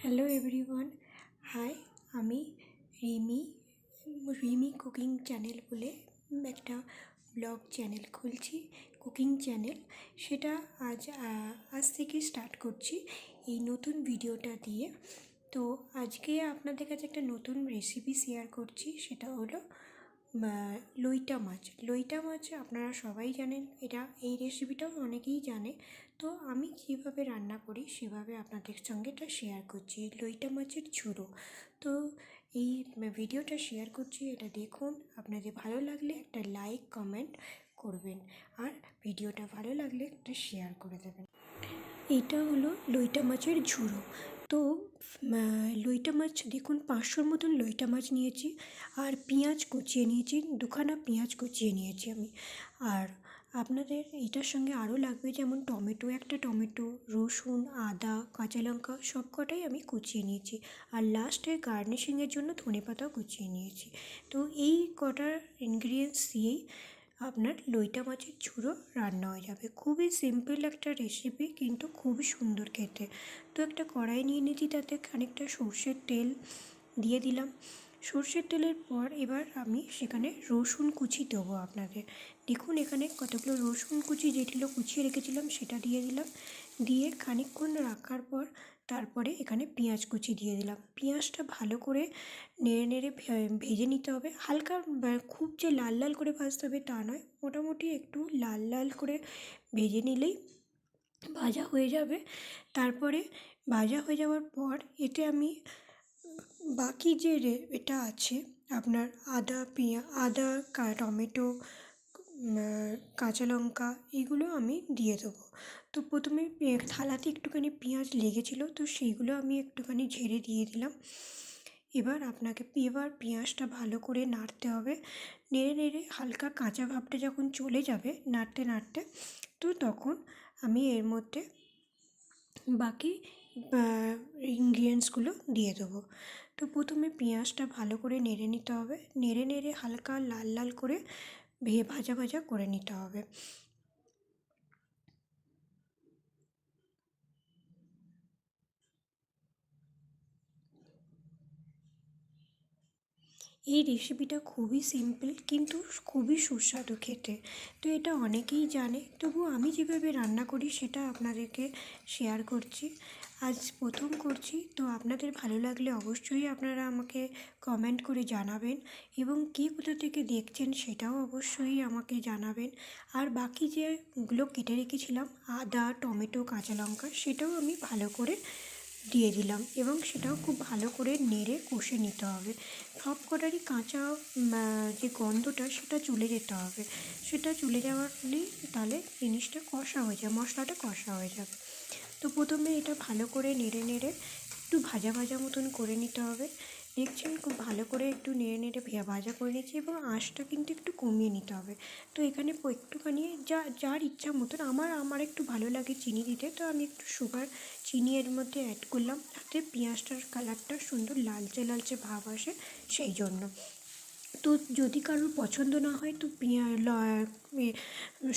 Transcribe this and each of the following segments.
Hello everyone, high. আমি Rimi cooking channel বলে একটা ব্লগ চ্যানেল খুলছি, কুকিং চ্যানেল। সেটা আজ থেকে স্টার্ট করছি এই নতুন ভিডিওটা দিয়ে। তো আজকে আপনাদের কাছে একটা নতুন রেসিপি শেয়ার করছি, সেটা হলো লইটা মাছ। লইটা মাছ আপনারা সবাই জানেন, এই রেসিপিটাও অনেকেই জানে। তো আমি যেভাবে রান্না করি সেভাবে আপনাদের সঙ্গে এটা শেয়ার করছি, লইটা মাছের ঝুড়ো। তো এই ভিডিওটা শেয়ার করছি, এটা দেখুন। আপনাদের ভালো লাগলে একটা লাইক কমেন্ট করবেন, আর ভিডিওটা ভালো লাগলে একটা শেয়ার করে দেবেন। এটা হলো লইটা মাছের ঝুড়ো। তো লইটা মাছ দেখুন, 500-র মতন লইটা মাছ নিয়েছি, আর পেঁয়াজ কুচিয়ে নিয়েছি, 2খানা পেঁয়াজ কুচিয়ে নিয়েছি আমি। আর আপনাদের এটার সঙ্গে আরও লাগবে, যেমন একটা টমেটো, রসুন, আদা, কাঁচা লঙ্কা সব কটাই আমি কুচিয়ে নিয়েছি। আর লাস্টে গার্নিশিংয়ের জন্য ধনেপাতাও কুচিয়ে নিয়েছি। তো এই কটার ইনগ্রিডিয়েন্টস দিয়েই আপনার লইটা মাছের ঝুড়ো রান্না হয়ে যাবে। খুবই সিম্পল একটা রেসিপি, কিন্তু খুবই সুন্দর খেতে। তো একটা কড়াই নিয়ে নিয়েছি, তাতে খানিকটা সর্ষের তেল দিয়ে দিলাম। সর্ষের তেলের পর এবার আমি সেখানে রসুন কুচি দেবো আপনাদের। দেখুন এখানে কতগুলো রসুন কুচি, যেগুলো কুচিয়ে রেখেছিলাম সেটা দিয়ে দিলাম। দিয়ে খানিকক্ষণ রাখার পর তারপরে এখানে পেঁয়াজ কুচি দিয়ে দিলাম। পেঁয়াজটা ভালো করে নেড়ে নেড়ে ভেজে নিতে হবে। হালকা, খুব যে লাল লাল করে ভাজতে হবে তা নয়, মোটামুটি একটু লাল লাল করে ভেজে নিলেই ভাজা হয়ে যাবে। তারপরে ভাজা হয়ে যাওয়ার পর এতে আমি বাকি যে এটা আছে আপনার আদা, টমেটো, কাঁচা লঙ্কা, এগুলো আমি দিয়ে দেবো। তো প্রথমে থালাতে একটুখানি পেঁয়াজ লেগেছিলো, তো সেইগুলো আমি একটুখানি ঝেড়ে দিয়ে দিলাম। এবার পেঁয়াজটা ভালো করে নাড়তে হবে। নেড়ে নেড়ে হালকা কাঁচা ভাবটা যখন চলে যাবে নাড়তে নাড়তে, তো তখন আমি এর মধ্যে বাকি ইনগ্রিডিয়েন্টসগুলো দিয়ে দেবো। তো প্রথমে পেঁয়াজটা ভালো করে নেড়ে নিতে হবে, নেড়ে নেড়ে হালকা লাল লাল করে ভাজা ভাজা করে নিতে হবে। এই রেসিপিটা খুবই সিম্পল, কিন্তু খুবই সুস্বাদু খেতে। তো এটা অনেকেই জানে, তবুও আমি যেভাবে রান্না করি সেটা আপনাদেরকে শেয়ার করছি। আজ প্রথম করছি, তো আপনাদের ভালো লাগলে অবশ্যই আপনারা আমাকে কমেন্ট করে জানাবেন, এবং কে কোথা থেকে দেখছেন সেটাও অবশ্যই আমাকে জানাবেন। আর বাকি যেগুলো কেটে রেখেছিলাম, আদা, টমেটো, কাঁচা লঙ্কা, সেটাও আমি ভালো করে দিয়ে দিলাম, এবং সেটাও খুব ভালো করে নেড়ে কষে নিতে হবে। সব কটারই কাঁচা যে গন্ধটা সেটা চলে যেতে হবে। সেটা চলে যাওয়ারই তাহলে জিনিসটা কষা হয়ে যাবে, মশলাটা কষা হয়ে যাবে। তো প্রথমে এটা ভালো করে নেড়ে নেড়ে একটু ভাজা ভাজা মতন করে নিতে হবে। দেখছেন খুব ভালো করে একটু নেড়ে নেড়ে ভাজা করে নিচ্ছি, এবং আঁচটা কিন্তু একটু কমিয়ে নিতে হবে। তো এখানে একটুখানি যার ইচ্ছা মতন, আমার একটু ভালো লাগে চিনি দিতে, তো আমি একটু চিনি এর মধ্যে অ্যাড করলাম, যাতে পেঁয়াজটার কালারটা সুন্দর লালচে লালচে ভাব আসে, সেই জন্য। তো যদি কারোর পছন্দ না হয় তো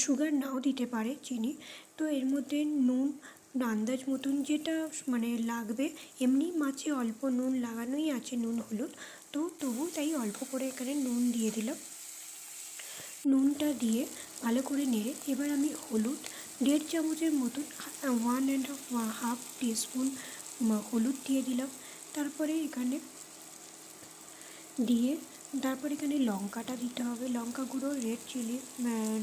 সুগার নাও দিতে পারে, চিনি। তো এর মধ্যে নুন আন্দাজ মতন যেটা লাগবে, এমনি মাছে অল্প নুন লাগানোই আছে, নুন হলুদ। তো তবু তাই অল্প করে এখানে নুন দিয়ে দিলাম। নুনটা দিয়ে ভালো করে নেড়ে এবার আমি হলুদ 1.5 চামচের মতন, 1.5 টিস্পুন হলুদ দিয়ে দিলাম। তারপরে এখানে লঙ্কাটা দিতে হবে, লঙ্কা গুঁড়ো, রেড চিলি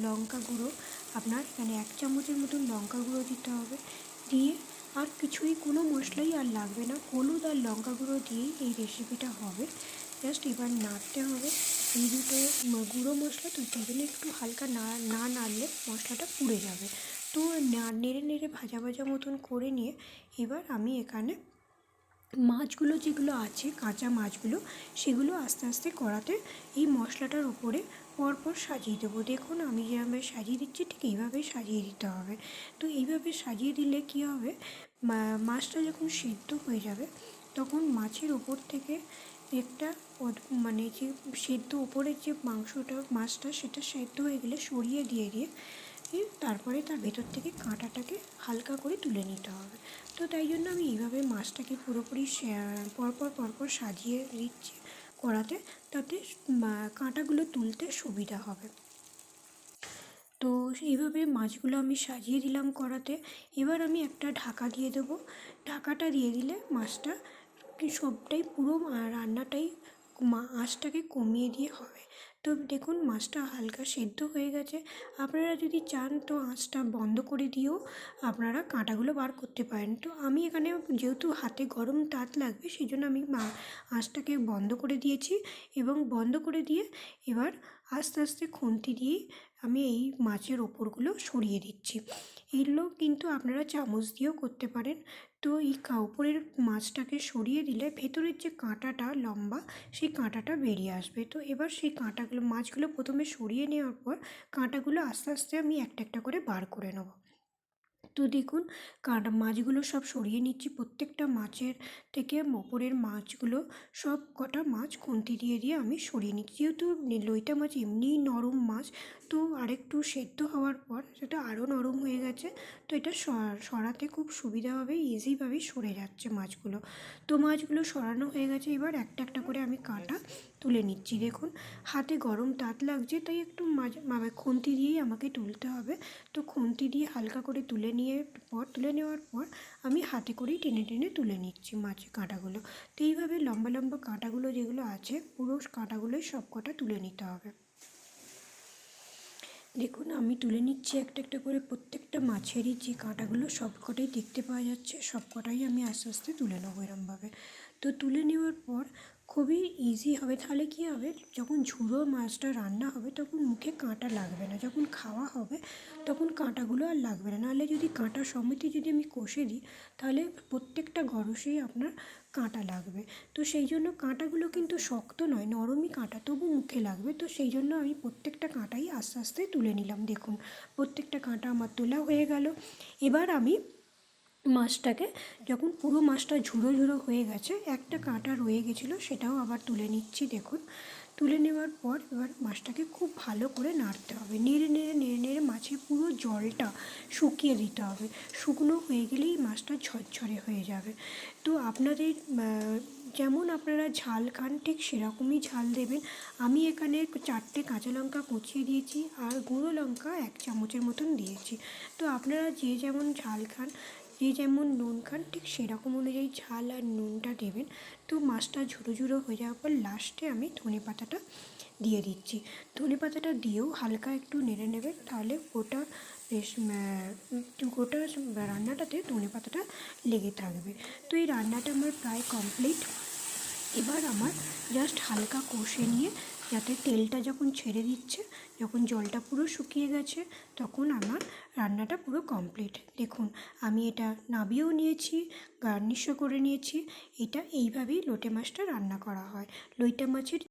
লঙ্কা গুঁড়ো আপনার এখানে 1 চামচের মতন লঙ্কা গুঁড়ো দিতে হবে। দিয়ে আর কোনো মশলাই আর লাগবে না, হলুদ আর লঙ্কা গুঁড়ো দিয়েই এই রেসিপিটা হবে। জাস্ট এবার নাড়তে হবে এই দুটো গুঁড়ো মশলা, তো সেই জন্য একটু হালকা না নাড়লে মশলাটা পুড়ে যাবে। তো নেড়ে নেড়ে ভাজা ভাজা মতন করে নিয়ে এবার আমি এখানে মাছগুলো যেগুলো আছে, কাঁচা মাছগুলো, সেগুলো আস্তে আস্তে কড়াতে এই মশলাটার উপরে পরপর সাজিয়ে দেবো। দেখুন আমি যেভাবে সাজিয়ে দিচ্ছি, ঠিক এইভাবেই সাজিয়ে দিতে হবে। তো এইভাবে সাজিয়ে দিলে কী হবে, মাছটা যখন সেদ্ধ হয়ে যাবে, তখন মাছের ওপর থেকে একটা যে সেদ্ধ ওপরের যে মাছটা সেটা সেদ্ধ হয়ে গেলে সরিয়ে দিয়ে তারপরে তার ভেতর থেকে কাঁটাটাকে হালকা করে তুলে নিতে হবে। তো তাই জন্য আমি এইভাবে মাছটাকে পুরোপুরি পরপর সাজিয়ে দিচ্ছি কড়াতে, তাতে কাঁটাগুলো তুলতে সুবিধা হবে। তো এইভাবে মাছগুলো আমি সাজিয়ে দিলাম কড়াতে। এবার আমি একটা ঢাকা দিয়ে দেবো। ঢাকাটা দিয়ে দিলে মাছটা সবটাই পুরো রান্নাটাই আঁচটাকে কমিয়ে দিয়ে হবে। তো দেখুন মাছটা হালকা সেদ্ধ হয়ে গেছে। আপনারা যদি চান তো আঁচটা বন্ধ করে দিয়েও আপনারা কাঁটাগুলো বার করতে পারেন। তো আমি এখানে যেহেতু হাতে গরম তাত লাগবে সেই জন্য আমি আঁচটাকে বন্ধ করে দিয়েছি, এবং বন্ধ করে দিয়ে এবার আস্তে আস্তে খুন্তি দিয়ে আমি এই মাছের ওপরগুলো সরিয়ে দিচ্ছি। এগুলো কিন্তু আপনারা চামচ দিয়েও করতে পারেন। তো এই উপরের মাছটাকে সরিয়ে দিলে ভেতরের যে কাঁটাটা লম্বা সেই কাঁটাটা বেরিয়ে আসবে। তো এবার সেই মাছগুলো প্রথমে সরিয়ে নেওয়ার পর কাঁটাগুলো আস্তে আস্তে আমি একটা একটা করে বার করে নেব। তো দেখুন মাছগুলো সব সরিয়ে নিচ্ছি, প্রত্যেকটা মাছের থেকে ওপরের মাছগুলো সব কটা মাছ খুন্তি দিয়ে দিয়ে আমি সরিয়ে নিচ্ছি। যেহেতু লইটা মাছ এমনিই নরম মাছ, তো আরেকটু সেদ্ধ হওয়ার পর সেটা আরও নরম হয়ে গেছে। তো এটা সরাতে খুব সুবিধাভাবে ইজিভাবেই সরে যাচ্ছে মাছগুলো। তো মাছগুলো সরানো হয়ে গেছে, এবার একটা একটা করে আমি কাঁটা তুলে নিচ্ছি। দেখুন হাতে গরম তাত লাগছে, তাই একটু খুন্তি দিয়েই আমাকে তুলতে হবে। তো খুন্তি দিয়ে হালকা করে তুলে নেওয়ার পর আমি হাতে করেই টেনে টেনে তুলে নিচ্ছি মাছের কাঁটাগুলো। তো এইভাবে লম্বা লম্বা কাঁটাগুলো যেগুলো আছে পুরো কাঁটাগুলোই সব কটা তুলে নিতে হবে। দেখুন আমি তুলে নিচ্ছি একটা একটা করে, প্রত্যেকটা মাছেরই যে কাঁটাগুলো সব কটাই দেখতে পাওয়া যাচ্ছে, সব কটাই আমি আস্তে আস্তে তুলে নেবো এরমভাবে। তো তুলে নেওয়ার পর খুবই ইজি হবে, তাহলে কী হবে, যখন ঝুড়ো মাছটা রান্না হবে তখন মুখে কাঁটা লাগবে না, যখন খাওয়া হবে তখন কাঁটাগুলো আর লাগবে না। নাহলে যদি কাঁটা সমেত যদি আমি কষে দিই তাহলে প্রত্যেকটা গরসেই আপনার কাঁটা লাগবে। তো সেই জন্য কাঁটাগুলো কিন্তু শক্ত নয়, নরমই কাঁটা, তবু মুখে লাগবে। তো সেই জন্য আমি প্রত্যেকটা কাঁটাই আস্তে আস্তে তুলে নিলাম। দেখুন প্রত্যেকটা কাঁটা আমার তোলা হয়ে গেল। এবার আমি মাছটাকে, যখন পুরো মাছটা ঝুড়ো ঝুড়ো হয়ে গেছে, একটা কাঁটা রয়ে গেছিলো সেটাও আবার তুলে নিচ্ছি। দেখুন তুলে নেওয়ার পর এবার মাছটাকে খুব ভালো করে নাড়তে হবে, নেড়ে নেড়ে নেড়ে নেড়ে মাছের পুরো জলটা শুকিয়ে দিতে হবে। শুকনো হয়ে গেলেই মাছটা ঝরঝরে হয়ে যাবে। তো আপনাদের যেমন আপনারা ঝাল খান ঠিক সেরকমই ঝাল দেবেন। আমি এখানে 4টে কাঁচা লঙ্কা কুচিয়ে দিয়েছি আর গুঁড়ো লঙ্কা 1 চামচের মতন দিয়েছি। তো আপনারা যে যেমন ঝাল খান, যে যেমন নুন খান, ঠিক সেরকম অনুযায়ী ঝাল আর নুনটা দেবেন। তো মাছটা ঝুড়ো ঝুড়ো হয়ে যাওয়ার পর লাস্টে আমি ধনেপাতাটা দিয়ে দিচ্ছি। ধনেপাতাটা দিয়েও হালকা একটু নেড়ে নেবেন, তাহলে গোটা রান্নাটাতে ধনেপাতাটা লেগে থাকবে। তো এই রান্নাটা আমার প্রায় কমপ্লিট। এবার আমার জাস্ট হালকা কষে নিয়ে, যাতে তেলটা যখন ছেড়ে দিচ্ছে, যখন জলটা পুরো শুকিয়ে গেছে, তখন আমার রান্নাটা পুরো কমপ্লিট। দেখুন আমি এটা নাবিয়েও নিয়েছি, গার্নিশও করে নিয়েছি। এটা এইভাবেই লোটে মাছটা রান্না করা হয়। লইটা মাছের